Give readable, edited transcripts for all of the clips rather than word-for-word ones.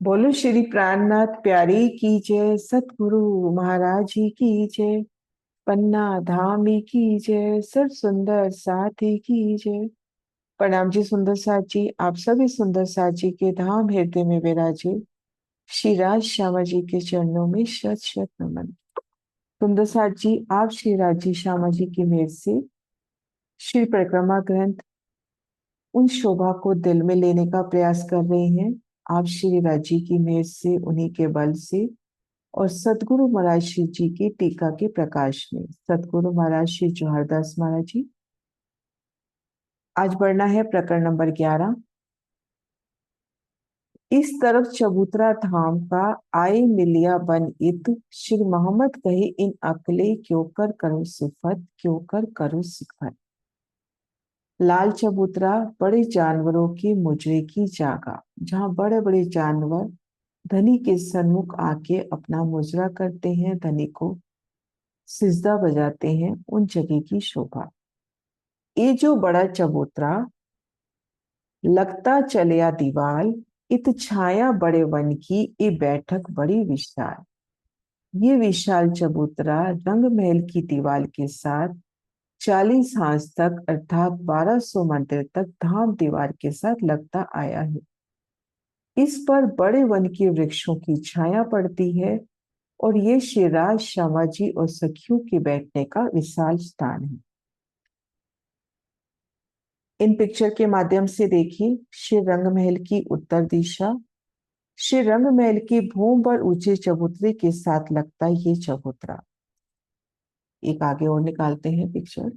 बोलो श्री प्राणनाथ प्यारी की जय, सतगुरु महाराज जी की जय, पन्ना धामी की जय, सर सुंदर साथी की जय। प्रणाम जी सुंदर साथ जी, आप सभी सुंदर साथ जी के धाम हृदय में विराजे श्री राज श्यामा जी के चरणों में शत शत नमन। सुंदर साथ जी, आप श्री राज जी श्यामा जी की मेहर से श्री परिक्रमा ग्रंथ उन शोभा को दिल में लेने का प्रयास कर रहे हैं। आप श्री राज जी की मेहर से, उन्हीं के बल से और सतगुरु महाराज श्री जी की टीका के प्रकाश में, सतगुरु महाराज श्री जोहारदास महाराज जी। आज बढ़ना है प्रकरण नंबर 11। इस तरफ चबूतरा धाम का आए मिलिया बन इत, श्री मोहम्मद कहे इन अकले क्यों कर करो सिफत, क्यों कर करो सिफत। लाल चबूतरा बड़े जानवरों की मुजरे की जगह, जहाँ बड़े बड़े जानवर धनी के सन्मुख आके अपना मुजरा करते हैं, धनी को सिजदा बजाते हैं, उन जगह की शोभा। ये जो बड़ा चबूतरा लगता चलिया दीवाल, इत छाया बड़े वन की ये बैठक बड़ी विशाल। ये विशाल चबूतरा रंग महल की दीवार के साथ 40 हाथ तक अर्थात 1200 मंदिर तक धाम दीवार के साथ लगता आया है। इस पर बड़े वन के वृक्षों की छाया पड़ती है और ये शिवराज श्यामा जी और सखियों के बैठने का विशाल स्थान है। इन पिक्चर के माध्यम से देखिए श्री रंग महल की उत्तर दिशा, श्री रंग महल की भूम पर ऊंचे चबूतरे के साथ लगता ये चबूतरा। एक आगे और निकालते हैं पिक्चर।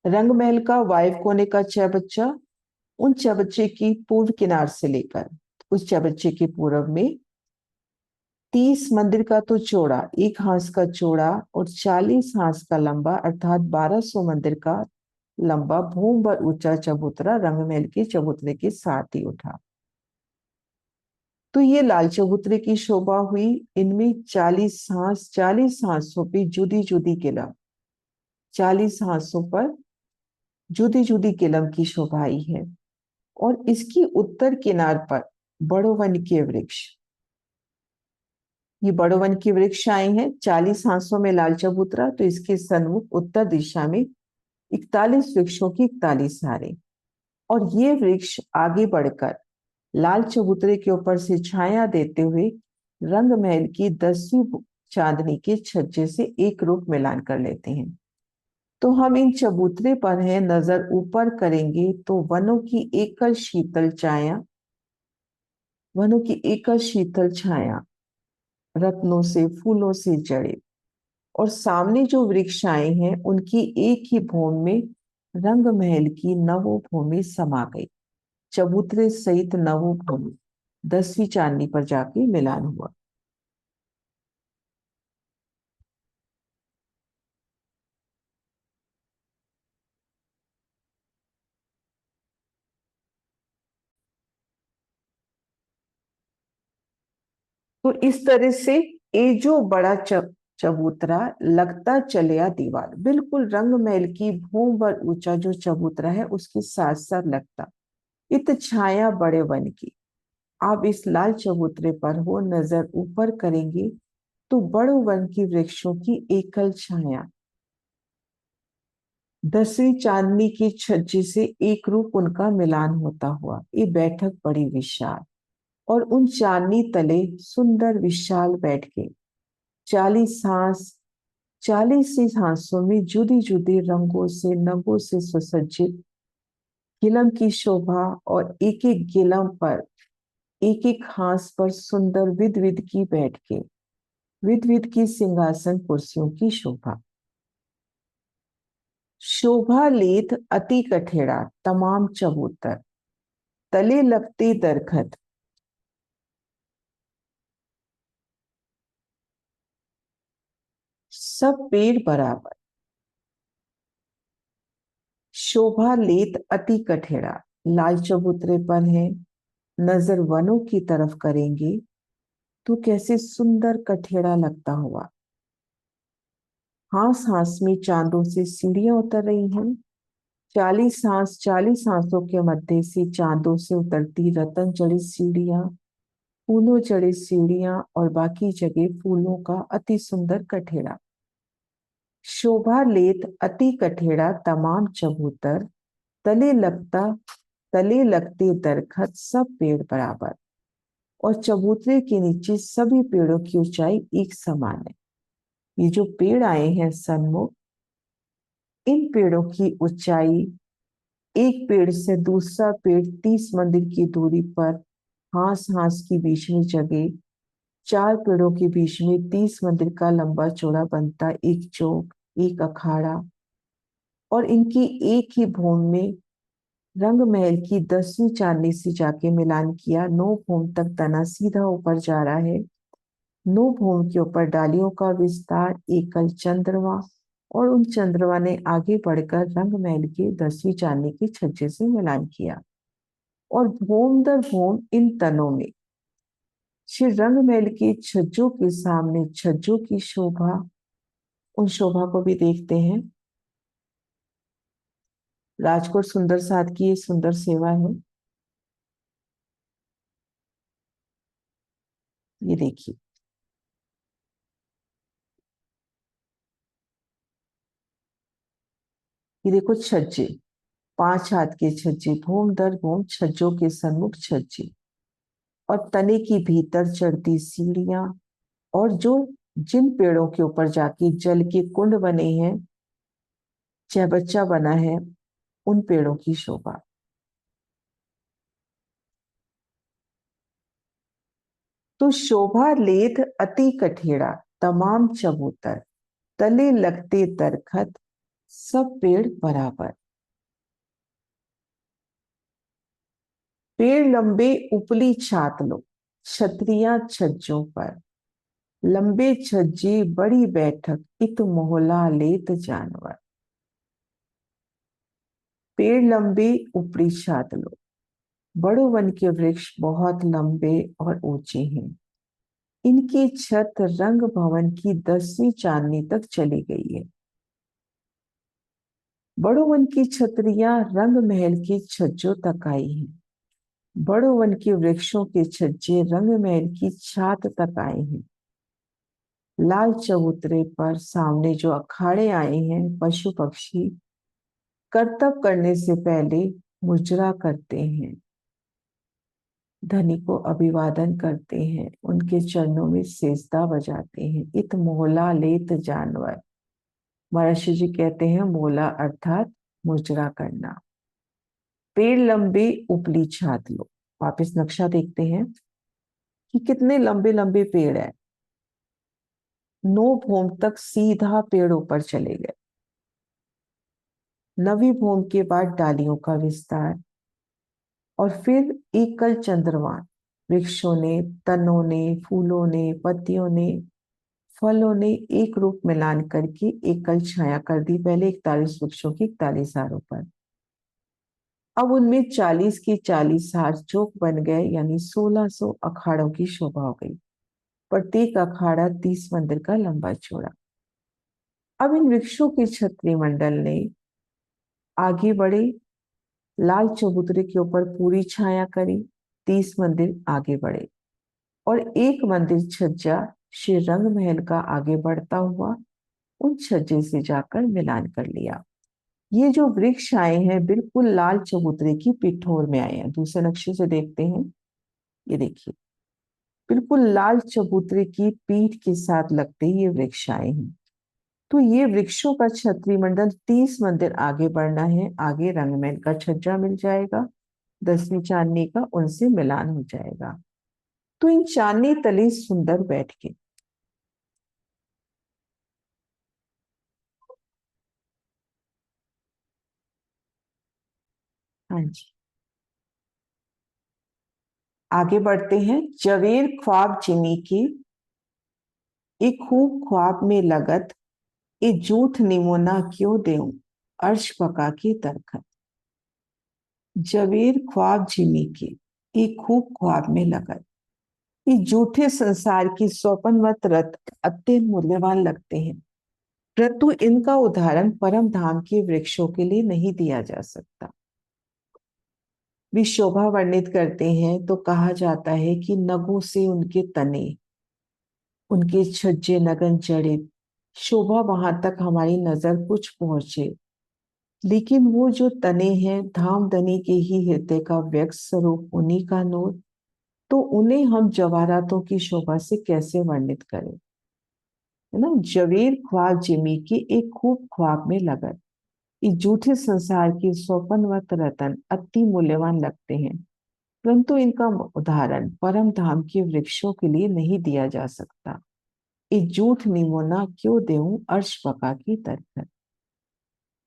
रंग महल का वायु कोने का चौबच्चा, उन चौबच्चे की पूर्व किनार से लेकर उस चौबच्चे के पूर्व में 30 मंदिर का तो चौड़ा, एक हाथ का चौड़ा और 40 हाथ का लंबा अर्थात 1200 मंदिर का लंबा भूम पर ऊंचा चबूतरा रंग महल के चबूतरे के साथ ही उठा। तो ये लाल चबूतरे की शोभा हुई। इनमें 40 हांसों पे जुदी जुदी किलम, 40 हांसों पर जुदी जुदी किलम की शोभा आई है। और इसकी उत्तर किनार पर बड़ो वन के वृक्ष, ये बड़ो वन के वृक्ष आए हैं। 40 हांसों में लाल चबूतरा, तो इसके सन्मुख उत्तर दिशा में 41 वृक्षों की 41 हारे। और ये वृक्ष आगे बढ़कर लाल चबूतरे के ऊपर से छाया देते हुए रंग महल की 10वीं चांदनी के छज्जे से एक रूप मिलान कर लेते हैं। तो हम इन चबूतरे पर हैं, नजर ऊपर करेंगे तो वनों की एकल शीतल छाया, वनों की एकल शीतल छाया रत्नों से फूलों से जड़े, और सामने जो वृक्ष आए हैं उनकी एक ही भूमि में रंग महल की नवो भूमि समा गई। चबूतरे सहित नवो भूमि 10वीं चांदनी पर जाके मिलान हुआ। तो इस तरह से ये जो बड़ा चबूतरा लगता चलिया दीवार, बिल्कुल रंग महल की भूम पर ऊंचा जो चबूतरा है उसके साथ साथ लगता, इत छाया बड़े वन की। आप इस लाल चबूतरे पर हो, नजर ऊपर करेंगे तो बड़े वन की वृक्षों की एकल छाया 10वीं चांदनी की छज्जे से एक रूप उनका मिलान होता हुआ ये बैठक बड़ी विशाल। और उन चांदनी तले सुंदर विशाल बैठ के 40 हांस, 40 ही हांसों में जुदी जुदी रंगों से नगों से सुसज्जित गिलम की शोभा, और एक एक गिलम पर एक एक हांस पर सुंदर विध विध की बैठ के विध विध की सिंहासन कुर्सियों की शोभा। शोभा लेत अति कठेड़ा तमाम चबूतर, तले लगते दरखत, सब पेड़ बराबर। शोभा लेत अति कठेड़ा, लाल चबूतरे पर है, नजर वनों की तरफ करेंगे तो कैसे सुंदर कठेड़ा लगता हुआ। हास हास में चांदों से सीढ़ियां उतर रही हैं, चालीस सांसों के मध्य से चांदों से उतरती रतन जड़ी सीढ़ियां, फूलों जड़ी सीढ़ियां और बाकी जगह फूलों का अति सुंदर कठेड़ा। शोभा लेत अति कठेड़ा तमाम चबूतर, तले लगता तले लगते दरखत सब पेड़ बराबर। और चबूतरे के नीचे सभी पेड़ों की ऊंचाई एक समान है। ये जो पेड़ आए हैं सन्मुख, इन पेड़ों की ऊंचाई, एक पेड़ से दूसरा पेड़ 30 मंदिर की दूरी पर, हास हास की बीच में जगह, 4 पेड़ों के बीच में 30 मंदिर का लंबा चौड़ा बनता एक चौक, एक अखाड़ा। और इनकी एक ही भूमि में रंग महल की 10वीं चांदनी से जाके मिलान किया। 9 भूमि तक तना सीधा ऊपर जा रहा है। 9 भूमि के ऊपर डालियों का विस्तार, एकल चंद्रमा। और उन चंद्रमा ने आगे बढ़कर रंग महल के 10वीं चांदनी के छज्जे से मिलान किया। और भूम दर भूम इन तनों में श्री रंग महल के छज्जों के सामने छज्जों की शोभा, उन शोभा को भी देखते हैं। राजकोट सुंदर साथ की ये सुंदर सेवा है। ये देखिए, ये देखो छज्जे, 5 हाथ के छज्जे, भूम दर भूम छज्जों के सन्मुख छज्जे। और तने की भीतर चढ़ती सीढ़ियां, और जो जिन पेड़ों के ऊपर जाके जल के कुंड बने हैं, चहबच्चा बना है, उन पेड़ों की शोभा। तो शोभा लेध अति कठेड़ा तमाम चबूतर, तले लगते दरखत सब पेड़ बराबर। पेड़ लंबे उपली छात लो, छतरियां छज्जों पर, लंबे छज्जे बड़ी बैठक इत मोहला लेत जानवर। पेड़ लंबे ऊपरी छात लो, बड़ो वन के वृक्ष बहुत लंबे और ऊंचे हैं। इनकी छत रंग भवन की 10वीं चांदनी तक चली गई है। बड़ो वन की छतरियां रंग महल के छज्जों तक आई हैं। बड़ो वन के वृक्षों के छज्जे रंग महल की छात तक आए हैं। लाल चबूतरे पर सामने जो अखाड़े आए हैं, पशु पक्षी करतब करने से पहले मुजरा करते हैं, धनी को अभिवादन करते हैं, उनके चरणों में सेजदा बजाते हैं। इत मोहला लेत जानवर, महर्षि जी कहते हैं मोला अर्थात मुजरा करना। पेड़ लंबे उपली छात लो, वापस नक्शा देखते हैं कि कितने लंबे लंबे पेड़ है। 9 भूम तक सीधा पेड़ ऊपर चले गए। 9वीं भूम के बाद डालियों का विस्तार, और फिर एकल चंद्रमा, वृक्षों ने, तनों ने, फूलों ने, पत्तियों ने, फलों ने एक रूप मिलान करके एकल छाया कर दी। पहले 41 वृक्षों की 41 हारों पर, अब उनमें 40 के 40 हार चौक बन गए, यानी 1600 अखाड़ों की शोभा हो गई। प्रत्येक अखाड़ा 30 मंदिर का लंबा चौड़ा। अब इन वृक्षों के छत्री मंडल ने आगे बढ़े, लाल चबूतरे के ऊपर पूरी छाया करी, 30 मंदिर आगे बढ़े। और एक मंदिर छज्जा श्री रंग महल का आगे बढ़ता हुआ उन छज्जे से जाकर मिलान कर लिया। ये जो वृक्ष आए हैं बिल्कुल लाल चबूतरे की पिठोर में आए हैं। दूसरे नक्शे से देखते हैं, ये देखिए, बिल्कुल लाल चबूतरे की पीठ के साथ लगते ही ये वृक्ष आए हैं। तो ये वृक्षों का छत्री मंडल 30 मंदिर आगे बढ़ना है, आगे रंगमहल का छज्जा मिल जाएगा, 10वीं चांदनी का उनसे मिलान हो जाएगा। तो इन चांदनी तले सुंदर बैठ के, हाँ जी, आगे बढ़ते हैं। जवेर ख्वाब जिमी के, एक खूब ख्वाब में लगत, ए झूठ निमोना क्यों देऊं, अर्श पका के दरखत। जवेर ख्वाब जिमी के, एक खूब ख्वाब में लगत, ये झूठे संसार की स्वपनवत रत अत्यंत मूल्यवान लगते हैं। परंतु इनका उदाहरण परम धाम के वृक्षों के लिए नहीं दिया जा सकता। भी शोभा वर्णित करते हैं तो कहा जाता है कि नगों से उनके तने, उनके छज्जे नगन जड़ित, शोभा वहां तक हमारी नजर कुछ पहुंचे, लेकिन वो जो तने हैं धामधनी के ही हृदय का व्यक्त स्वरूप उन्हीं का नूर, तो उन्हें हम जवाहरातों की शोभा से कैसे वर्णित करें। है ना, जवेर ख्वाब जिमी के एक खूब ख्वाब में लगन, इस झूठे संसार के स्वपनवत रतन अति मूल्यवान लगते हैं, परंतु इनका उदाहरण परम धाम के वृक्षों के लिए नहीं दिया जा सकता। इस झूठ निमोना क्यों देऊं अर्श पका की दरखत,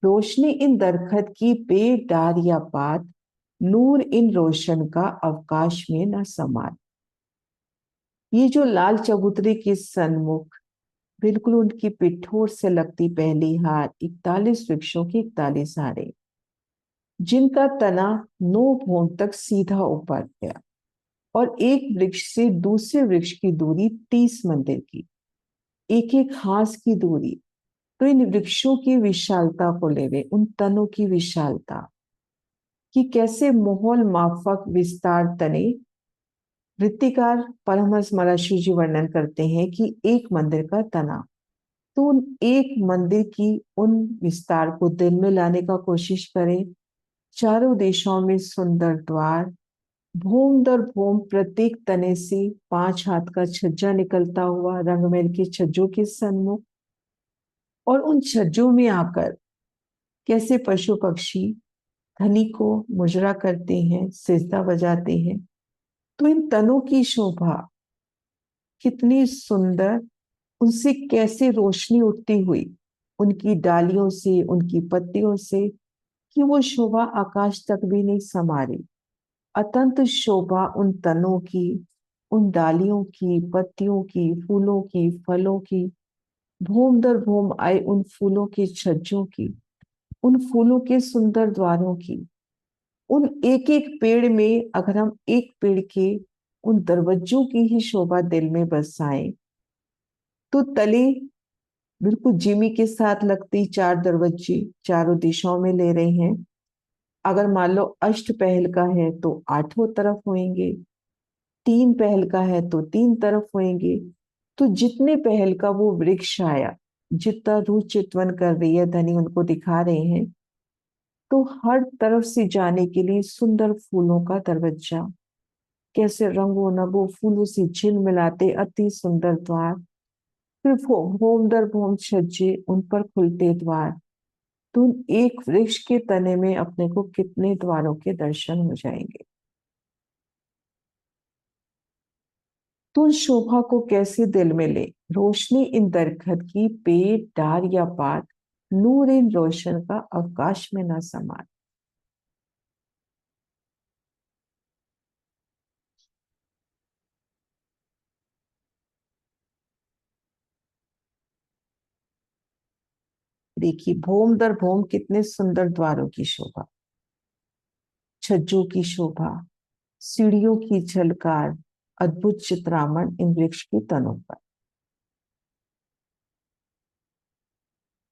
रोशनी इन दरखत की पेड़ डार या पात, नूर इन रोशन का अवकाश में न समात। ये जो लाल चबूतरे के सन्मुख बिल्कुल उनकी पिठोर से लगती पहली हार 41 वृक्षों की 41 हारें, जिनका तना 9 भोम तक सीधा ऊपर गया, और एक वृक्ष से दूसरे वृक्ष की दूरी 30 मंदिर की, एक एक हाथ की दूरी। तो इन वृक्षों की विशालता को लेवे, उन तनों की विशालता कि कैसे मोहल माफक विस्तार तने। वृत्तिकार परमहंस मराशी जी वर्णन करते हैं कि एक मंदिर का तना, तो उन एक मंदिर की उन विस्तार को दिल में लाने का कोशिश करें। चारों दिशाओं में सुंदर द्वार, भूम दर भूम प्रत्येक तने से 5 हाथ का छज्जा निकलता हुआ रंगमहल के छज्जों के सन्मुख, और उन छज्जों में आकर कैसे पशु पक्षी धनी को मुजरा करते हैं, सिजदा बजाते हैं। तो इन तनों की शोभा कितनी सुंदर, उनसे कैसे रोशनी उठती हुई, उनकी डालियों से, उनकी पत्तियों से, कि वो शोभा आकाश तक भी नहीं समा रही। अत्यंत शोभा उन तनों की, उन डालियों की, पत्तियों की, फूलों की, फलों की, भूम दर भूम आए उन फूलों के छज्जों की, उन फूलों के सुंदर द्वारों की, उन एक एक पेड़ में अगर हम एक पेड़ के उन दरवाजों की ही शोभा दिल में बसाएं, तो तले बिल्कुल जिमी के साथ लगती 4 दरवाजे चारों दिशाओं में ले रहे हैं। अगर मान लो अष्ट पहल का है तो 8 तरफ होंगे, 3 पहल का है तो 3 तरफ होंगे। तो जितने पहल का वो वृक्ष आया, जितना रूह चितवन कर रही है धनी उनको दिखा रहे हैं, तो हर तरफ से जाने के लिए सुंदर फूलों का दरवाजा, कैसे रंगों नगों फूलों से झिलमिलाते अति सुंदर द्वार, फिर भोम दर भोम छज्जे, उन पर खुलते द्वार। तो एक वृक्ष के तने में अपने को कितने द्वारों के दर्शन हो जाएंगे। तो उन शोभा को कैसे दिल में ले, रोशनी इन दरखत की पेड़ डार या पात, नूर इन रोशन का अवकाश में न समा। देखिए भोम दर भोम कितने सुंदर द्वारों की शोभा, छज्जों की शोभा, सीढ़ियों की झलकार, अद्भुत चित्रामण इन वृक्ष के तनों पर।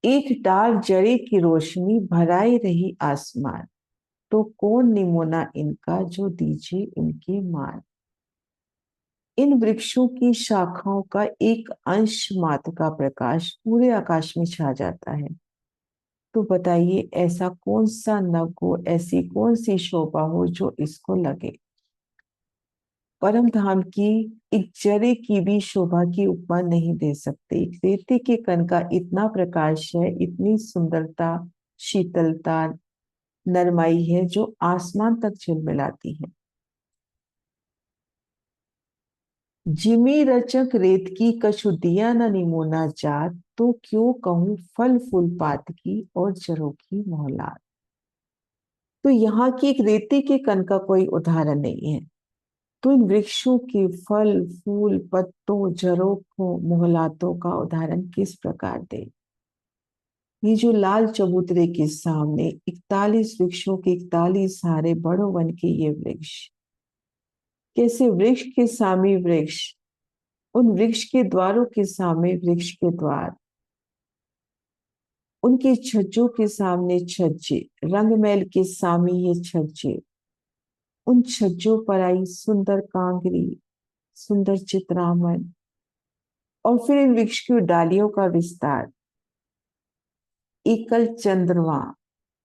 एक डार जड़े की रोशनी भराई रही आसमान, तो कौन निमोना इनका जो दीजिए इनके मान। इन वृक्षों की शाखाओं का एक अंश मात्र का प्रकाश पूरे आकाश में छा जाता है। तो बताइए ऐसा कौन सा नव हो, ऐसी कौन सी शोभा हो जो इसको लगे। परम धाम की एक जरे की भी शोभा की उपमा नहीं दे सकते। रेती के कण का इतना प्रकाश है, इतनी सुंदरता, शीतलता, नरमाई है जो आसमान तक झिलमिलाती है। जिमी रचक रेत की कछु दिया न निमोना जात, तो क्यों कहूं फल फूल पात की और जरों की मोहलात। तो यहाँ की एक रेती के कण का कोई उदाहरण नहीं है, तो इन वृक्षों के फल फूल पत्तों जड़ों को मोहलातों का उदाहरण किस प्रकार दे। ये जो लाल चबूतरे के सामने 41 वृक्षों के 41 हारे बड़ो वन के ये वृक्ष, कैसे वृक्ष के सामने वृक्ष, उन वृक्ष के द्वारों के सामने वृक्ष के द्वार, उनके छज्जों के सामने छज्जे, रंगमहल के सामने ये छज्जे, उन छज्जों पर आई सुंदर कांगरी, सुंदर चित्रामन, और फिर इन वृक्ष की डालियों का विस्तार, एकल चंद्रमा,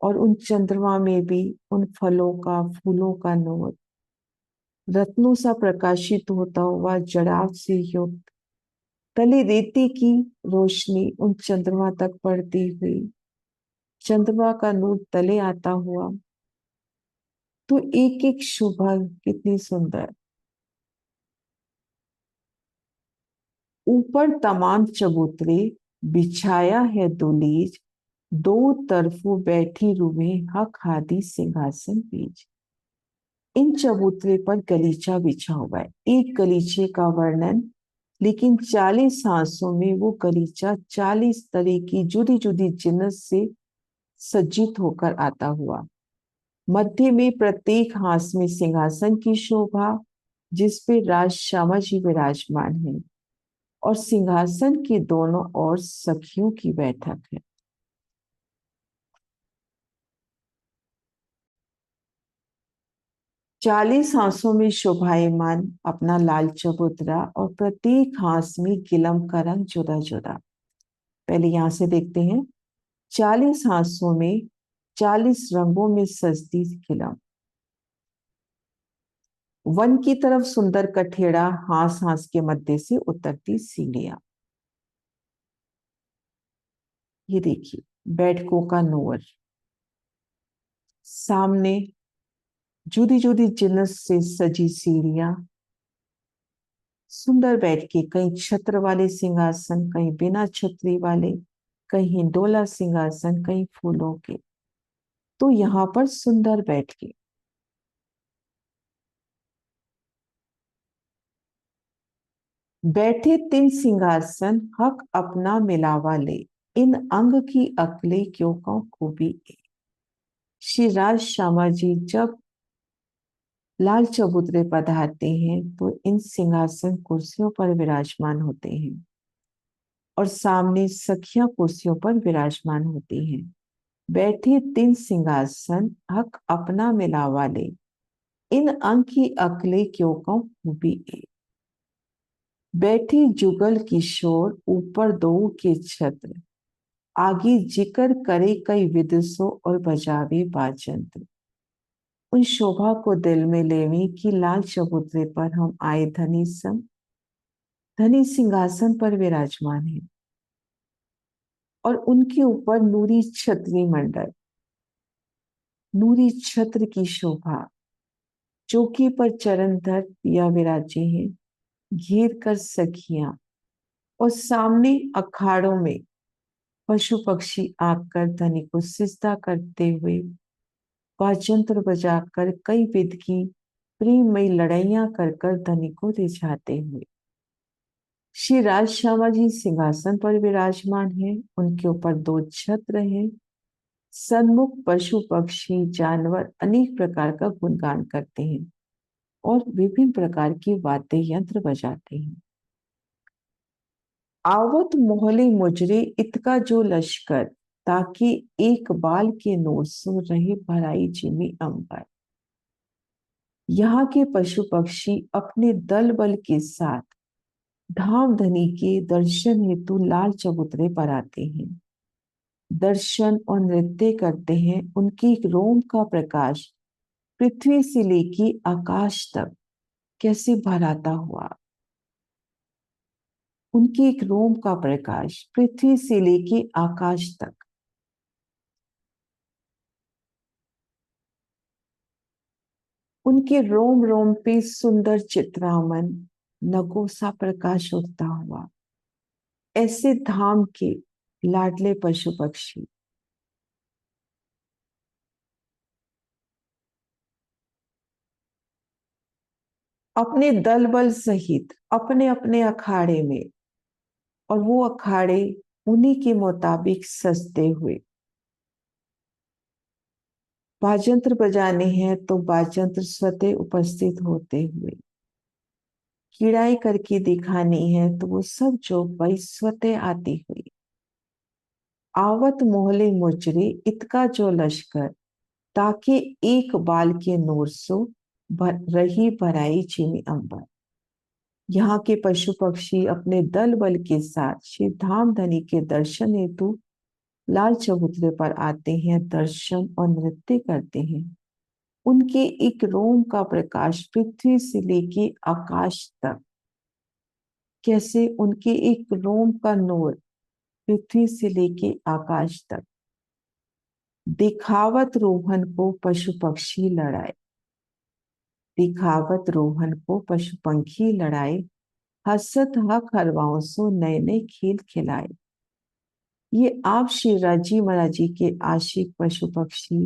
और उन चंद्रमा में भी उन फलों का, फूलों का नूर, रत्नों सा प्रकाशित होता हुआ, जड़ाव से युक्त, तले रेती की रोशनी उन चंद्रमा तक पड़ती हुई, चंद्रमा का नूर तले आता हुआ, तो एक एक शोभा कितनी सुंदर। ऊपर तमाम चबूतरे, बिछाया है दुलीज, दो तरफों बैठी रूहें हक हादी सिंहासन बीज। इन चबूतरे पर गलीचा बिछा हुआ है, एक गलीचे का वर्णन, लेकिन 40 हांसों में वो गलीचा 40 तरह की जुदी जुदी जिन्स से सज्जित होकर आता हुआ। मध्य में प्रत्येक हांस में सिंहासन की शोभा, जिस पे राज श्यामा जी विराजमान है, और सिंहासन के दोनों ओर सखियों की बैठक है। 40 हांसों में शोभायमान अपना लाल चबूतरा, और प्रत्येक हांस में गिलम का रंग जुदा जुदा। पहले यहां से देखते हैं। 40 हांसों में 40 रंगों में सजती गिलम। वन की तरफ सुंदर कठेड़ा, हांस हांस के मध्य से उतरती सीढ़ियां। ये देखिए, बैठकों का नूर, सामने जुदी जुदी जिन्स से सजी सीढ़ियां, सुंदर बैठ के, कहीं छत्र वाले सिंहासन, कहीं बिना छतरी वाले, कहीं डोला सिंहासन, कहीं फूलों के, तो यहाँ पर सुंदर बैठ के। बैठे 3 सिंहासन, हक अपना मिलावा ले, इन अंग की अकले क्यों कौ खूबी ए। श्री राज श्यामा जी जब लाल चबूतरे पधारते हैं तो इन सिंहासन कुर्सियों पर विराजमान होते हैं, और सामने सखियां कुर्सियों पर विराजमान होती हैं। बैठे 3 सिंहासन, हक अपना मिलावा ले, इन अंग की अकले क्यों कौ खूबी ए। बैठी जुगल किशोर, ऊपर दो के छत्र, आगे जिक्र करे कई विदुषों और बजावे बाजंत्र। उन शोभा को दिल में लेवी कि लाल चबूतरे पर हम आए धनी संग, धनी सिंहासन पर विराजमान है, और उनके ऊपर नूरी छतरी मंडल, नूरी छत्र की शोभा, चौकी पर चरणधर पिया विराजे हैं, घेर कर सखियां, और सामने अखाड़ों में पशु पक्षी आकर धनी को सिजदा करते हुए, वाजंत्र बजाकर कई विध की प्रेममयी लड़ाइयां कर कर धनी को रिझाते हुए। श्री राज श्यामा जी सिंहासन पर विराजमान हैं, उनके ऊपर 2 छत्र हैं। सन्मुख पशु पक्षी जानवर अनेक प्रकार का गुणगान करते हैं, और विभिन्न प्रकार के वाद्य यंत्र बजाते हैं। आवत मोहले मुजरे इतका जो लश्कर, ताकि एक बाल के नूर सो रहे भराई जिमी अंबर। यहाँ के पशु पक्षी अपने दल बल के साथ धाम धनी के दर्शन हेतु लाल चबूतरे पर आते हैं, दर्शन और नृत्य करते हैं। उनकी एक रोम का प्रकाश पृथ्वी से लेके आकाश तक कैसे भराता हुआ, उनके एक रोम का प्रकाश पृथ्वी से लेके आकाश तक। उनके रोम रोम पे सुंदर चित्रामन, नगों सा प्रकाश उठता हुआ, ऐसे धाम के लाडले पशु पक्षी अपने दल बल सहित अपने अपने अखाड़े में, और वो अखाड़े उन्हीं के मुताबिक सजते हुए, बाजंत्र बजाने हैं तो बाजंत्र स्वतः उपस्थित होते हुए, किड़ाई करके दिखानी है तो वो सब जो भाई स्वतः आती हुई, आवत मोहले मुचरे इतका जो लश्कर, ताके एक बाल के नूर सो रही भराई चीनी अंबर। यहाँ के पशु पक्षी अपने दल बल के साथ श्री धाम धनी के दर्शन हेतु लाल चबूतरे पर आते हैं, दर्शन और नृत्य करते हैं। उनके एक रोम का प्रकाश पृथ्वी से लेके आकाश तक, कैसे उनके एक रोम का नूर पृथ्वी से लेके आकाश तक। दिखावत रोहन को पशु पक्षी लड़ाए, दिखावत रोहन को पशु पंखी लड़ाए, हसत हक हरवाओं सो नए नए खेल खिलाए। ये आप श्री राजी महाराजी के आशिक पशु पक्षी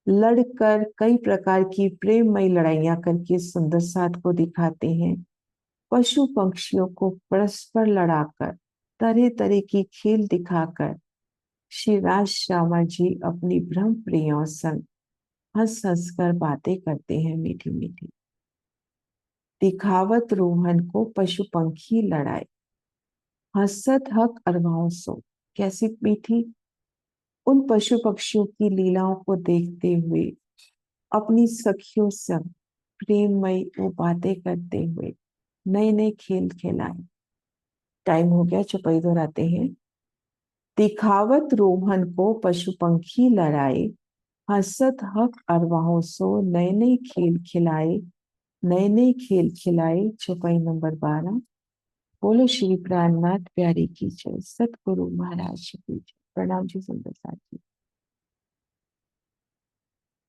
लड़कर कई प्रकार की प्रेममयी लड़ाइयां करके सुंदर साथ को दिखाते हैं। पशु पक्षियों को परस्पर लड़ाकर, तरह तरह की खेल दिखाकर श्री राज श्यामा जी अपनी ब्रह्म प्रियों संग हंस हंस कर बातें करते हैं मीठी मीठी। दिखावत रोहन को पशु पंखी लड़ाए, हसत हक अरवाओं सो, कैसी मीठी। उन पशु पक्षियों की लीलाओं को देखते हुए अपनी सखियों से प्रेममयी वो बातें करते हुए नए नए खेल खिलाए। टाइम हो गया, चौपाई दोहराते हैं। दिखावत रोहन को पशु पंखी लड़ाए, हसत हक अरवाहों सो नए नए खेल खिलाए, नए नए खेल खिलाए। चौपाई नंबर 12। बोलो श्री प्राणनाथ प्यारे की जय, सतगुरु महाराज की जय। प्रणाम जी सुंदर साथी।